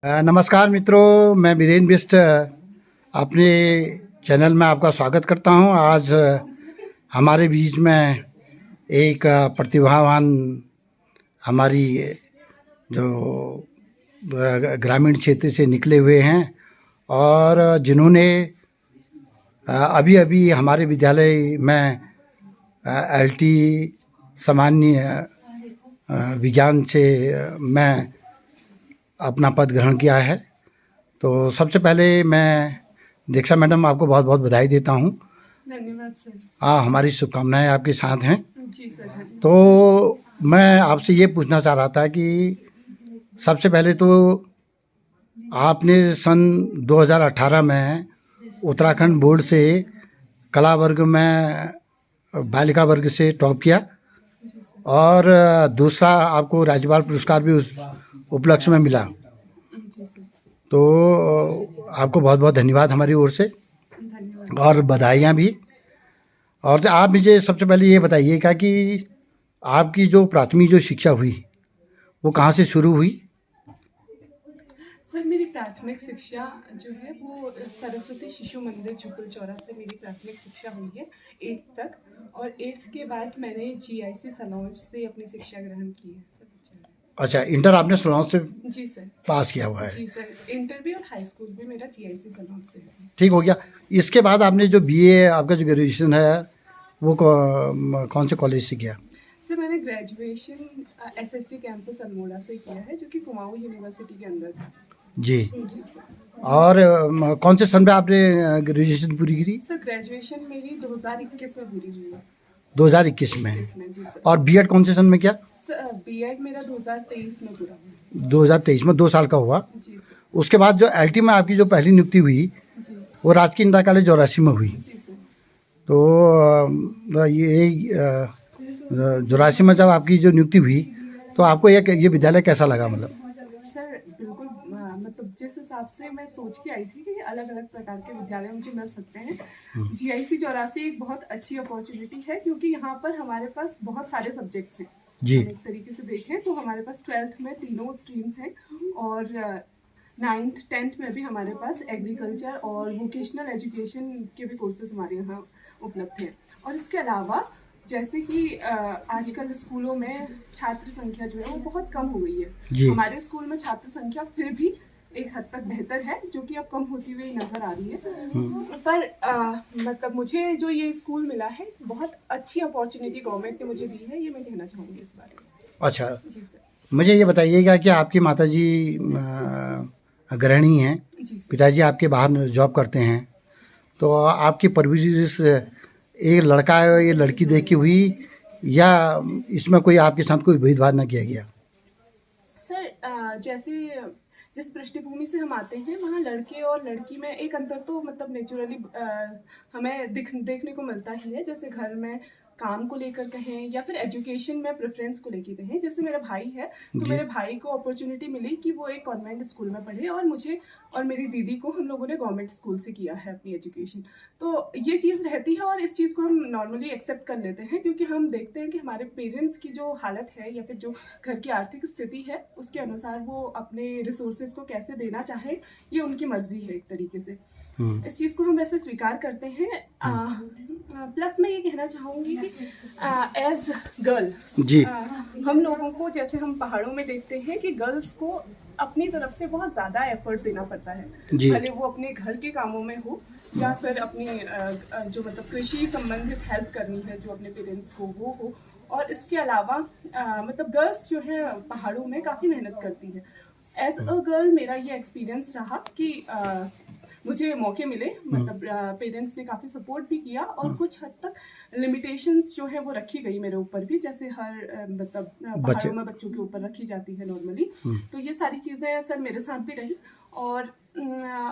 नमस्कार मित्रों, मैं बीरेन बिष्ट अपने चैनल में आपका स्वागत करता हूं। आज हमारे बीच में एक प्रतिभावान हमारी जो ग्रामीण क्षेत्र से निकले हुए हैं और जिन्होंने अभी अभी हमारे विद्यालय में एलटी सामान्य विज्ञान से मैं अपना पद ग्रहण किया है। तो सबसे पहले मैं दीक्षा मैडम आपको बहुत बहुत बधाई देता हूँ। धन्यवाद सर। हमारी शुभकामनाएं आपके साथ हैं। जी सर। तो मैं आपसे ये पूछना चाह रहा था कि सबसे पहले तो आपने सन 2018 में उत्तराखंड बोर्ड से कला वर्ग में बालिका वर्ग से टॉप किया और दूसरा आपको राज्यपाल पुरस्कार भी उस उपलक्ष्य में मिला। तो आपको बहुत बहुत धन्यवाद हमारी ओर से और बधाइयाँ भी। और आप मुझे सबसे पहले ये बताइएगा कि आपकी जो प्राथमिक जो शिक्षा हुई वो कहाँ से शुरू हुई? सर मेरी प्राथमिक शिक्षा जो है वो सरस्वती शिशु मंदिर झुकुल चौरा से मेरी प्राथमिक शिक्षा हुई है 8th तक, और 8th के बाद मैंने GIC सलौज से अपनी शिक्षा ग्रहण की है सर। अच्छा, इंटर आपने सलौज से जी सर पास किया हुआ है? जी सर, इंटर भी और हाई स्कूल भी मेरा GIC सलौज से है। ठीक हो गया। इसके बाद आपने जो BA आपका जो ग्रेजुएशन है वो कौन से कॉलेज से किया? सर मैंने ग्रेजुएशन SSC कैंपस अल्मोड़ा से किया है, जो कि कुमाऊं यूनिवर्सिटी के अंदर था। जी सर। और कौन से सन में आपने ग्रेजुएशन पूरी करी? सर ग्रेजुएशन मेरी 2021 में पूरी हुई है। 2021 में? जी सर। और B.Ed कौन से सन में किया? सर B.Ed मेरा 2023 में पूरा हुआ। 2023 में 2 साल का हुआ। जी सर। उसके बाद जो LT में आपकी जो पहली नियुक्ति हुई जी वो राजकीय इंदिरा कॉलेज 84 में हुई। जी सर। तो ये 84 में जब आपकी जो नियुक्ति हुई तो आपको ये विद्यालय कैसा लगा? मतलब सर बिल्कुल मतलब जिस हिसाब से मैं सोच के आई थी कि अलग अलग प्रकार के विद्यालय मुझे मिल सकते हैं, GIC 84 एक बहुत अच्छी अपॉर्चुनिटी है, क्योंकि यहाँ पर हमारे पास बहुत सारे सब्जेक्ट्स हैं। जी। एक तरीके से देखें तो हमारे पास 12th में तीनों स्ट्रीम्स हैं, और 9th 10th में भी हमारे पास एग्रीकल्चर और वोकेशनल एजुकेशन के भी कोर्सेज हमारे यहाँ उपलब्ध हैं। और इसके अलावा जैसे कि आजकल स्कूलों में छात्र संख्या जो है वो बहुत कम हो गई है। हमारे स्कूल में छात्र संख्या फिर भी एक हद तक बेहतर है, जो कि अब कम होती हुई नजर आ रही है। पर मतलब मुझे जो ये स्कूल मिला है, बहुत अच्छी अपॉर्चुनिटी गवर्नमेंट ने मुझे दी है, ये मैं कहना चाहूँगी इस बारे में। अच्छा जी सर। मुझे ये बताइएगा कि आपकी माताजी गृहिणी हैं, पिताजी आपके बाहर जॉब करते हैं, तो आपकी परवरिश एक लड़का है ये लड़की देख के हुई या इसमें कोई आपके साथ कोई भेदभाव ना किया गया? सर जैसे जिस पृष्ठभूमि से हम आते हैं वहाँ लड़के और लड़की में एक अंतर तो मतलब नेचुरली हमें देखने को मिलता ही है। जैसे घर में काम को लेकर कहें या फिर एजुकेशन में प्रेफरेंस को लेकर कहें, जैसे मेरा भाई है तो मेरे भाई को अपॉर्चुनिटी मिली कि वो एक कॉन्वेंट स्कूल में पढ़े, और मुझे और मेरी दीदी को हम लोगों ने गवर्नमेंट स्कूल से किया है अपनी एजुकेशन। तो ये चीज़ रहती है और इस चीज़ को हम नॉर्मली एक्सेप्ट कर लेते हैं, क्योंकि हम देखते हैं कि हमारे पेरेंट्स की जो हालत है या फिर जो घर की आर्थिक स्थिति है उसके अनुसार वो अपने रिसोर्सेज को कैसे देना चाहे, ये उनकी मर्जी है एक तरीके से। इस चीज़ को हम वैसे स्वीकार करते हैं। प्लस मैं ये कहना चाहूँगी कि एज गर्ल जी हम लोगों को, जैसे हम पहाड़ों में देखते हैं कि गर्ल्स को अपनी तरफ से बहुत ज़्यादा एफर्ट देना पड़ता है, भले वो अपने घर के कामों में हो या फिर अपनी जो मतलब कृषि संबंधित हेल्प करनी है जो अपने पेरेंट्स को वो हो। और इसके अलावा मतलब गर्ल्स जो है पहाड़ों में काफ़ी मेहनत करती है। एज अ गर्ल मेरा ये एक्सपीरियंस रहा कि मुझे मौके मिले, मतलब पेरेंट्स ने काफ़ी सपोर्ट भी किया, और कुछ हद तक लिमिटेशंस जो है वो रखी गई मेरे ऊपर भी, जैसे हर मतलब पहाड़ों में बच्चों के ऊपर रखी जाती है नॉर्मली। तो ये सारी चीज़ें सर मेरे साथ भी रही। और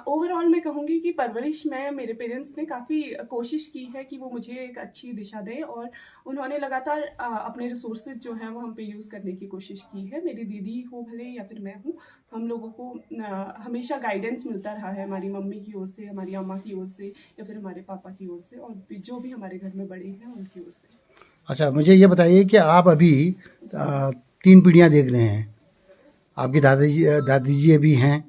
ओवरऑल मैं कहूँगी कि परवरिश में मेरे पेरेंट्स ने काफ़ी कोशिश की है कि वो मुझे एक अच्छी दिशा दें, और उन्होंने लगातार अपने रिसोर्सेज जो हैं वो हम पे यूज़ करने की कोशिश की है। मेरी दीदी हो भले या फिर मैं हूँ, हम लोगों को हमेशा गाइडेंस मिलता रहा है हमारी मम्मी की ओर से, हमारी अम्मा की ओर से, या फिर हमारे पापा की ओर से, और जो भी हमारे घर में बड़े हैं उनकी ओर से। अच्छा, मुझे ये बताइए कि आप अभी 3 पीढ़ियाँ देख रहे हैं, आपकी दादी जी भी हैं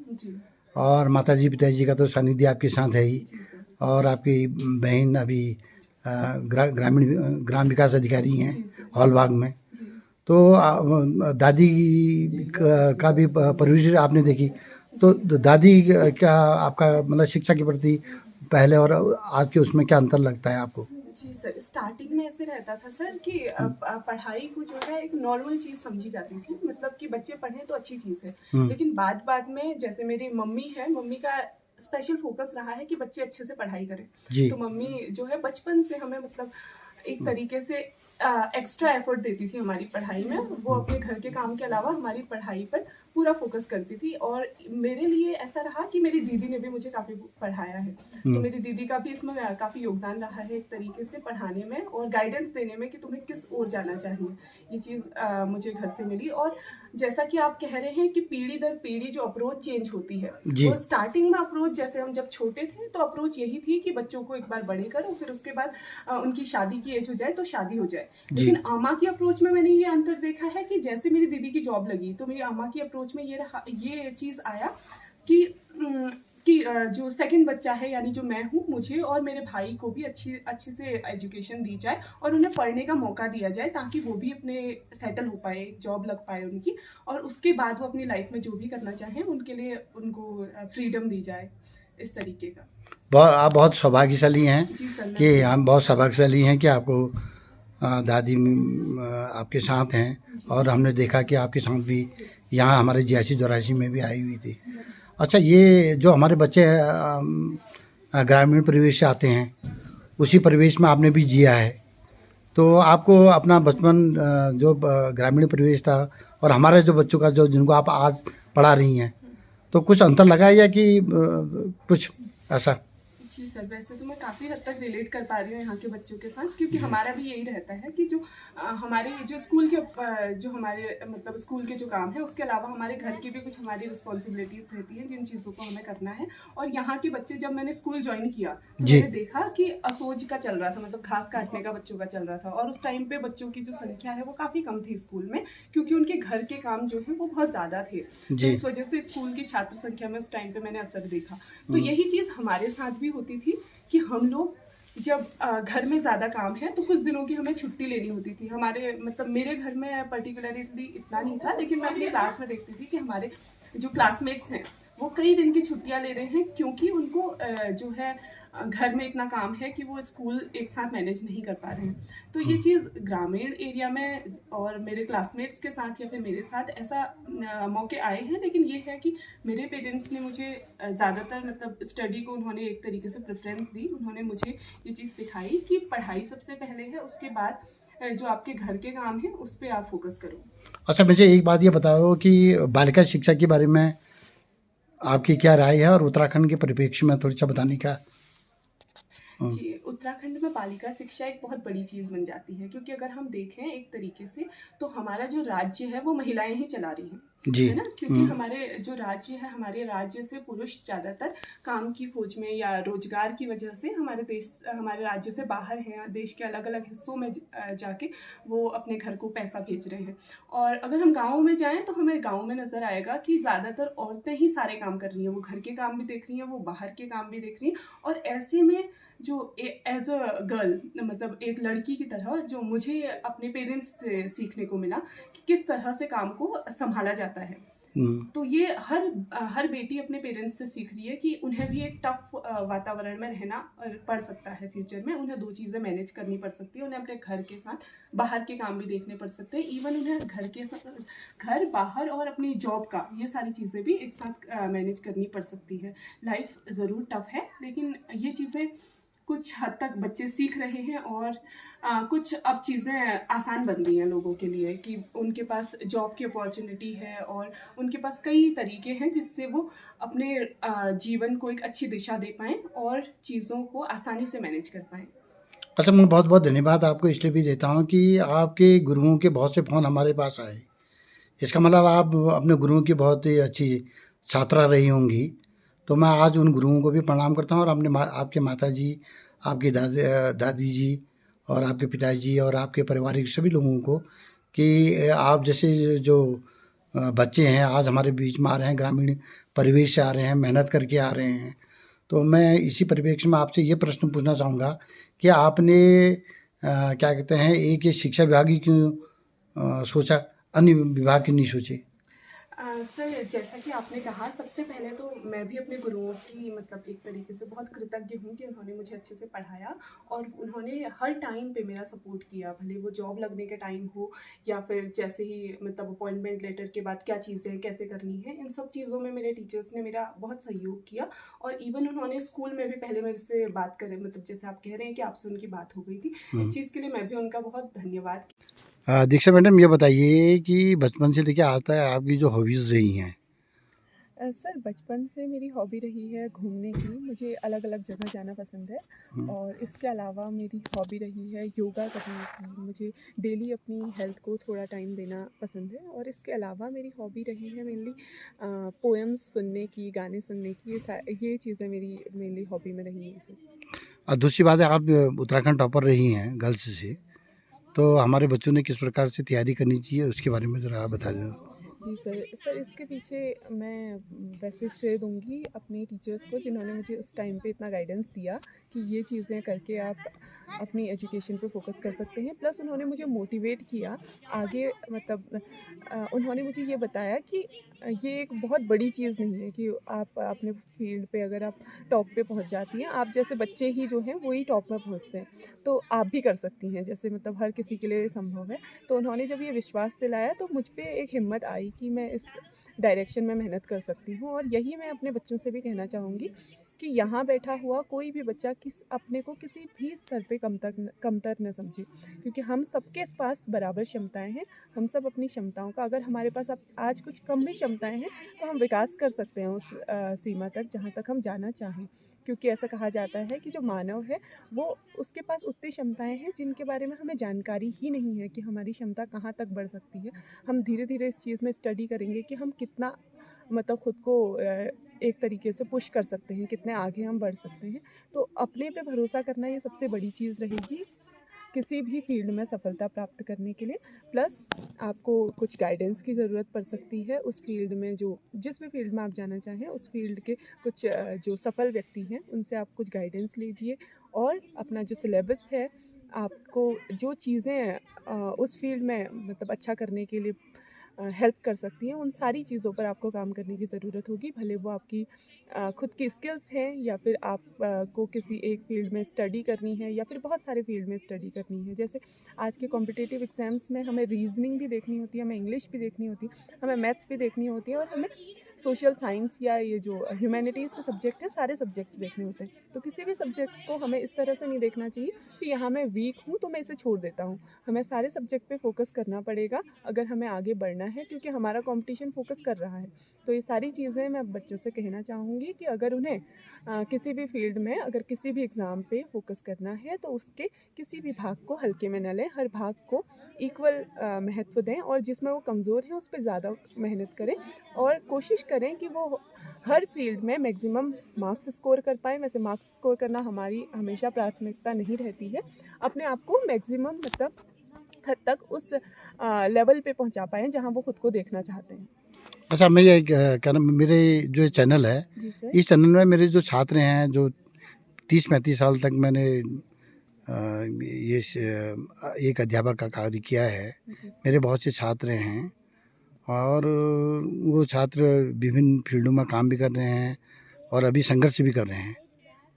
और माताजी पिताजी का तो सानिध्य आपके साथ है ही, जी सर। और आपकी बहन अभी ग्रामीण ग्राम विकास अधिकारी हैं जी सर। हॉलबाग में। जी तो दादी का भी परवरिश आपने देखी, तो दादी क्या आपका मतलब शिक्षा के प्रति पहले और आज के उसमें क्या अंतर लगता है आपको? जी सर, स्टार्टिंग में ऐसे रहता था सर कि पढ़ाई को जो है एक नॉर्मल चीज़ समझी जाती थी, मतलब कि बच्चे पढ़ें तो अच्छी चीज़ है। लेकिन बाद में जैसे मेरी मम्मी है, मम्मी का स्पेशल फोकस रहा है कि बच्चे अच्छे से पढ़ाई करें। जी। तो मम्मी जो है बचपन से हमें मतलब एक तरीके से एक्स्ट्रा एफर्ट देती थी हमारी पढ़ाई में। वो अपने घर के काम के अलावा हमारी पढ़ाई पर पूरा फोकस करती थी, और मेरे लिए ऐसा रहा कि मेरी दीदी ने भी मुझे काफ़ी पढ़ाया है। तो मेरी दीदी का भी इसमें काफ़ी योगदान रहा है एक तरीके से पढ़ाने में और गाइडेंस देने में कि तुम्हें किस ओर जाना चाहिए। ये चीज़ मुझे घर से मिली। और जैसा कि आप कह रहे हैं कि पीढ़ी दर पीढ़ी जो अप्रोच चेंज होती है, जी। वो स्टार्टिंग में अप्रोच जैसे हम जब छोटे थे तो अप्रोच यही थी कि बच्चों को एक बार बड़े करो, फिर उसके बाद उनकी शादी की एज हो जाए तो शादी हो जाए। जी। लेकिन अम्मा की अप्रोच में मैंने ये अंतर देखा है कि जैसे मेरी दीदी की जॉब लगी तो मेरी अम्मा की अप्रोच में ये चीज़ आया कि जो सेकंड बच्चा है यानी जो मैं हूँ, मुझे और मेरे भाई को भी अच्छी से एजुकेशन दी जाए और उन्हें पढ़ने का मौका दिया जाए, ताकि वो भी अपने सेटल हो पाए, एक जॉब लग पाए उनकी, और उसके बाद वो अपनी लाइफ में जो भी करना चाहें उनके लिए उनको फ्रीडम दी जाए, इस तरीके का। आप बहुत सौभाग्यशाली हैं जी सर। कि हम बहुत सौभाग्यशाली हैं कि आपको दादी आपके साथ हैं, और हमने देखा कि आपके साथ भी यहाँ हमारे 82-84 में भी आई हुई थी। अच्छा, ये जो हमारे बच्चे ग्रामीण परिवेश से आते हैं, उसी परिवेश में आपने भी जिया है, तो आपको अपना बचपन जो ग्रामीण परिवेश था और हमारे जो बच्चों का जो जिनको आप आज पढ़ा रही हैं, तो कुछ अंतर लगा है या कि कुछ ऐसा? जी सर, वैसे तो मैं काफ़ी हद तक रिलेट कर पा रही हूँ यहाँ के बच्चों के साथ, क्योंकि हमारा भी यही रहता है कि जो हमारे जो स्कूल के जो हमारे मतलब स्कूल के जो काम है उसके अलावा हमारे घर की भी कुछ हमारी रिस्पॉन्सिबिलिटीज़ रहती हैं जिन चीज़ों को हमें करना है। और यहाँ के बच्चे, जब मैंने स्कूल ज्वाइन किया तो जी। मैंने देखा कि असोज का चल रहा था, मतलब घास काटने का बच्चों का चल रहा था, और उस टाइम पे बच्चों की जो संख्या है वो काफ़ी कम थी स्कूल में, क्योंकि उनके घर के काम जो है वो बहुत ज़्यादा थे। तो जी। इस वजह से स्कूल की छात्र संख्या में उस टाइम पे मैंने असर देखा। तो यही चीज़ हमारे साथ भी होती थी कि हम लोग जब घर में ज़्यादा काम है तो कुछ दिनों की हमें छुट्टी लेनी होती थी। हमारे मतलब मेरे घर में पर्टिकुलरली इतना नहीं था, लेकिन मैं अपनी क्लास में देखती थी कि हमारे जो क्लासमेट्स हैं वो कई दिन की छुट्टियां ले रहे हैं, क्योंकि उनको जो है घर में इतना काम है कि वो स्कूल एक साथ मैनेज नहीं कर पा रहे हैं। तो ये चीज़ ग्रामीण एरिया में और मेरे क्लासमेट्स के साथ या फिर मेरे साथ ऐसा मौके आए हैं, लेकिन ये है कि मेरे पेरेंट्स ने मुझे ज़्यादातर मतलब स्टडी को उन्होंने एक तरीके से प्रेफरेंस दी। उन्होंने मुझे ये चीज़ सिखाई कि पढ़ाई सबसे पहले है, उसके बाद जो आपके घर के काम है उस पर आप फोकस करो। अच्छा, मुझे एक बात ये बताओ कि बालिका शिक्षा के बारे में आपकी क्या राय है, और उत्तराखंड के परिप्रेक्ष्य में थोड़ा सा बताने का। जी, उत्तराखंड में बालिका शिक्षा एक बहुत बड़ी चीज़ बन जाती है, क्योंकि अगर हम देखें एक तरीके से तो हमारा जो राज्य है वो महिलाएं ही चला रही हैं, जी। है ना? क्योंकि हमारे जो राज्य है, हमारे राज्य से पुरुष ज़्यादातर काम की खोज में या रोजगार की वजह से हमारे राज्य से बाहर हैं, देश के अलग अलग हिस्सों में जाके वो अपने घर को पैसा भेज रहे हैं। और अगर हम गाँव में जाएं तो हमें गाँव में नज़र आएगा कि ज़्यादातर औरतें ही सारे काम कर रही हैं, वो घर के काम भी देख रही हैं, वो बाहर के काम भी देख रही हैं। और ऐसे में जो एज अ गर्ल, मतलब एक लड़की की तरह, जो मुझे अपने पेरेंट्स से सीखने को मिला कि किस तरह से काम को संभाला जाता है। तो ये हर बेटी अपने पेरेंट्स से सीख रही है कि उन्हें भी एक टफ वातावरण में रहना पड़ सकता है फ्यूचर में। उन्हें दो चीज़ें मैनेज करनी पड़ सकती है, उन्हें अपने घर के साथ बाहर के काम भी देखने पड़ सकते हैं। इवन उन्हें घर बाहर और अपनी जॉब का, ये सारी चीज़ें भी एक साथ मैनेज करनी पड़ सकती है। लाइफ ज़रूर टफ है, लेकिन ये चीज़ें कुछ हद तक बच्चे सीख रहे हैं, और कुछ अब चीज़ें आसान बन गई हैं लोगों के लिए कि उनके पास जॉब की अपॉर्चुनिटी है और उनके पास कई तरीके हैं जिससे वो अपने जीवन को एक अच्छी दिशा दे पाएँ और चीज़ों को आसानी से मैनेज कर पाएँ। अच्छा, मैं बहुत बहुत धन्यवाद आपको इसलिए भी देता हूँ कि आपके गुरुओं के बहुत से फ़ोन हमारे पास आए। इसका मतलब आप अपने गुरुओं की बहुत ही अच्छी छात्रा रही होंगी। तो मैं आज उन गुरुओं को भी प्रणाम करता हूँ, और आपके माताजी, आपकी दादी जी, और आपके पिताजी और आपके पारिवारिक सभी लोगों को, कि आप जैसे जो बच्चे हैं, आज हमारे बीच में आ रहे हैं, ग्रामीण परिवेश से आ रहे हैं, मेहनत करके आ रहे हैं। तो मैं इसी परिप्रेक्ष्य में आपसे ये प्रश्न पूछना चाहूँगा कि आपने क्या कहते हैं, एक ये शिक्षा विभाग ही क्यों सोचा, अन्य विभाग क्यों नहीं सोचे? सर, जैसा कि आपने कहा, सबसे पहले तो मैं भी अपने गुरुओं की मतलब एक तरीके से बहुत कृतज्ञ हूँ कि उन्होंने मुझे अच्छे से पढ़ाया और उन्होंने हर टाइम पे मेरा सपोर्ट किया, भले वो जॉब लगने के टाइम हो या फिर जैसे ही मतलब अपॉइंटमेंट लेटर के बाद क्या चीज़ें कैसे करनी है, इन सब चीज़ों में मेरे टीचर्स ने मेरा बहुत सहयोग किया। और इवन उन्होंने स्कूल में भी पहले मेरे से बात करें, मतलब जैसे आप कह रहे हैं कि आपसे उनकी बात हो गई थी, इस चीज़ के लिए मैं भी उनका बहुत धन्यवाद। दीक्षा मैडम, ये बताइए कि बचपन से लेके आज तक आपकी जो हॉबीज़ रही हैं। सर, बचपन से मेरी हॉबी रही है घूमने की। मुझे अलग-अलग जगह जाना पसंद है और इसके अलावा मेरी हॉबी रही है योगा करने की। मुझे डेली अपनी हेल्थ को थोड़ा टाइम देना पसंद है और इसके अलावा मेरी हॉबी रही है मेनली पोएम्स सुनने की, गाने सुनने की। ये चीज़ें मेरी मेनली हॉबी में रही हैं सर। और दूसरी बात है, आप उत्तराखंड टॉपर रही हैं गर्ल्स से, तो हमारे बच्चों ने किस प्रकार से तैयारी करनी चाहिए, उसके बारे में ज़रा आप बता दें। जी सर, इसके पीछे मैं वैसे श्रेय दूँगी अपने टीचर्स को, जिन्होंने मुझे उस टाइम पे इतना गाइडेंस दिया कि ये चीज़ें करके आप अपनी एजुकेशन पे फ़ोकस कर सकते हैं। प्लस उन्होंने मुझे मोटिवेट किया आगे, मतलब उन्होंने मुझे ये बताया कि ये एक बहुत बड़ी चीज़ नहीं है कि आप अपने फ़ील्ड पे अगर आप टॉप पे पहुँच जाती हैं, आप जैसे बच्चे ही जो हैं वही टॉप में पहुँचते हैं, तो आप भी कर सकती हैं, जैसे मतलब हर किसी के लिए संभव है। तो उन्होंने जब ये विश्वास दिलाया तो मुझ पे एक हिम्मत आई कि मैं इस डायरेक्शन में मेहनत कर सकती हूँ। और यही मैं अपने बच्चों से भी कहना चाहूँगी कि यहाँ बैठा हुआ कोई भी बच्चा अपने को किसी भी स्तर पे कमतर न समझे, क्योंकि हम सबके पास बराबर क्षमताएं हैं। हम सब अपनी क्षमताओं का, अगर हमारे पास अब आज कुछ कम भी क्षमताएं हैं, तो हम विकास कर सकते हैं उस सीमा तक जहाँ तक हम जाना चाहें। क्योंकि ऐसा कहा जाता है कि जो मानव है वो उसके पास उतनी क्षमताएं हैं जिनके बारे में हमें जानकारी ही नहीं है कि हमारी क्षमता कहाँ तक बढ़ सकती है। हम धीरे धीरे इस चीज़ में स्टडी करेंगे कि हम कितना मतलब खुद को एक तरीके से पुश कर सकते हैं, कितने आगे हम बढ़ सकते हैं। तो अपने पे भरोसा करना ये सबसे बड़ी चीज़ रहेगी किसी भी फील्ड में सफलता प्राप्त करने के लिए। प्लस आपको कुछ गाइडेंस की ज़रूरत पड़ सकती है उस फील्ड में, जो जिस भी फील्ड में आप जाना चाहें उस फील्ड के कुछ जो सफल व्यक्ति हैं उनसे आप कुछ गाइडेंस लीजिए। और अपना जो सिलेबस है, आपको जो चीज़ें उस फील्ड में मतलब अच्छा करने के लिए हेल्प कर सकती हैं, उन सारी चीज़ों पर आपको काम करने की ज़रूरत होगी। भले वो आपकी खुद की स्किल्स हैं या फिर आप को किसी एक फील्ड में स्टडी करनी है या फिर बहुत सारे फील्ड में स्टडी करनी है। जैसे आज के कॉम्पिटिटिव एग्ज़ाम्स में हमें रीजनिंग भी देखनी होती है, हमें इंग्लिश भी देखनी होती है, हमें मैथ्स भी देखनी होती है और हमें सोशल साइंस या ये जो ह्यूमैनिटीज़ के सब्जेक्ट हैं, सारे सब्जेक्ट्स देखने होते हैं। तो किसी भी सब्जेक्ट को हमें इस तरह से नहीं देखना चाहिए कि यहाँ मैं वीक हूँ तो मैं इसे छोड़ देता हूँ। हमें सारे सब्जेक्ट पे फोकस करना पड़ेगा अगर हमें आगे बढ़ना है, क्योंकि हमारा कंपटीशन फोकस कर रहा है। तो ये सारी चीज़ें मैं बच्चों से कहना चाहूँगी कि अगर उन्हें किसी भी फील्ड में, अगर किसी भी एग्ज़ाम पे फोकस करना है तो उसके किसी भी भाग को हल्के में न लें, हर भाग को इक्वल महत्व दें और जिसमें वो कमज़ोर है उस पर ज़्यादा मेहनत करें और कोशिश करें कि वो हर फील्ड में मैक्सिमम मार्क्स स्कोर कर पाएँ। वैसे मार्क्स स्कोर करना हमारी हमेशा प्राथमिकता नहीं रहती है। अपने आप को मैक्सिमम मतलब हद तक उस लेवल पे पहुंचा पाएँ जहां वो खुद को देखना चाहते हैं। अच्छा, मैं ये क्या नाम, मेरे जो चैनल है, जी सर। इस चैनल में मेरे जो छात्र हैं, जो 30-35 साल तक मैंने एक अध्यापक का कार्य किया है। जी मेरे बहुत से छात्र हैं और वो छात्र विभिन्न फील्डों में काम भी कर रहे हैं और अभी संघर्ष भी कर रहे हैं,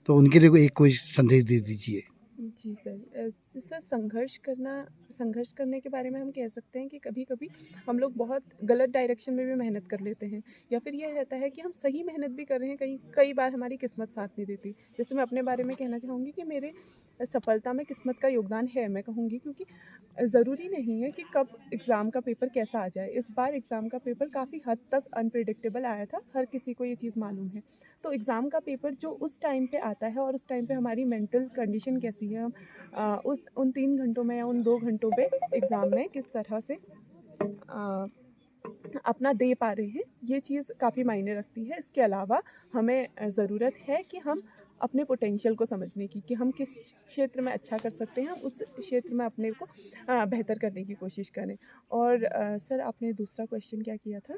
तो उनके लिए कोई संदेश दे दीजिए। जी सर। सर, संघर्ष करने के बारे में हम कह सकते हैं कि कभी-कभी हम लोग बहुत गलत डायरेक्शन में भी मेहनत कर लेते हैं या फिर ये रहता है कि हम सही मेहनत भी कर रहे हैं, कई बार हमारी किस्मत साथ नहीं देती। जैसे मैं अपने बारे में कहना चाहूँगी कि मेरे सफलता में किस्मत का योगदान है, मैं कहूँगी, क्योंकि ज़रूरी नहीं है कि कब एग्ज़ाम का पेपर कैसा आ जाए। इस बार एग्ज़ाम का पेपर काफ़ी हद तक अनप्रेडिक्टेबल आया था, हर किसी को ये चीज़ मालूम है। तो एग्ज़ाम का पेपर जो उस टाइम पे आता है और उस टाइम पे हमारी मेंटल कंडीशन कैसी है, हम उस उन 3 घंटों में या उन 2 घंटों पे एग्ज़ाम में किस तरह से अ, अपना दे पा रहे हैं, ये चीज़ काफ़ी मायने रखती है। इसके अलावा हमें ज़रूरत है कि हम अपने पोटेंशियल को समझने की कि हम किस क्षेत्र में अच्छा कर सकते हैं, हम उस क्षेत्र में अपने को बेहतर करने की कोशिश करें। और सर आपने दूसरा क्वेश्चन क्या किया था?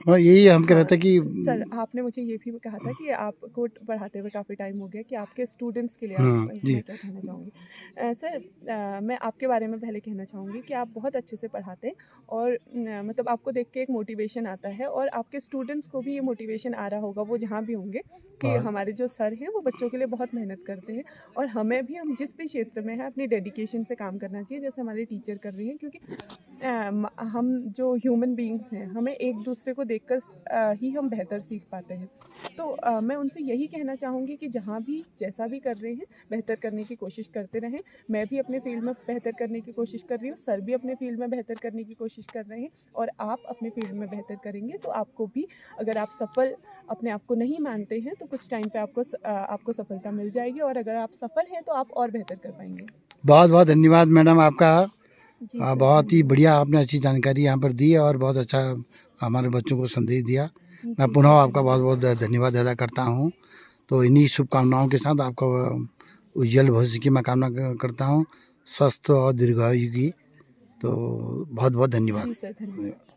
और यही हम कह रहे थे हाँ, कि सर आपने मुझे ये भी कहा था कि आपको पढ़ाते हुए काफ़ी टाइम हो गया कि आपके स्टूडेंट्स के लिए जी मैं क्या कहना चाहूँगी। सर मैं आपके बारे में पहले कहना चाहूँगी कि आप बहुत अच्छे से पढ़ाते हैं और मतलब आपको देख के एक मोटिवेशन आता है और आपके स्टूडेंट्स को भी ये मोटिवेशन आ रहा होगा, वो जहाँ भी होंगे, कि बहुत हमारे जो सर हैं वो बच्चों के लिए बहुत मेहनत करते हैं और हमें भी, हम जिस भी क्षेत्र में हैं, अपनी डेडिकेशन से काम करना चाहिए जैसे हमारे टीचर कर रही हैं, क्योंकि हम जो ह्यूमन बीइंग्स हैं, हमें एक दूसरे को देखकर ही हम बेहतर सीख पाते हैं। तो मैं उनसे यही कहना चाहूँगी कि जहाँ भी जैसा भी कर रहे हैं, बेहतर करने की कोशिश करते रहें। मैं भी अपने फील्ड में बेहतर करने की कोशिश कर रही हूँ, सर भी अपने फील्ड में बेहतर करने की कोशिश कर रहे हैं और आप अपने फील्ड में बेहतर करेंगे तो आपको भी, अगर आप सफल अपने आप को नहीं मानते हैं, तो कुछ टाइम पे आपको सफलता मिल जाएगी और अगर आप सफल हैं तो आप और बेहतर कर पाएंगे। बहुत बहुत धन्यवाद मैडम आपका। जी सर, बहुत ही बढ़िया आपने अच्छी जानकारी यहाँ पर दी है और बहुत अच्छा हमारे बच्चों को संदेश दिया। मैं जी पुनः सर, आपका बहुत बहुत धन्यवाद अदा करता हूँ। तो इन्हीं शुभकामनाओं के साथ आपका उज्जवल भविष्य की मैं कामना करता हूँ, स्वस्थ और दीर्घायु की। तो बहुत बहुत जी धन्यवाद। सर, धन्यवाद।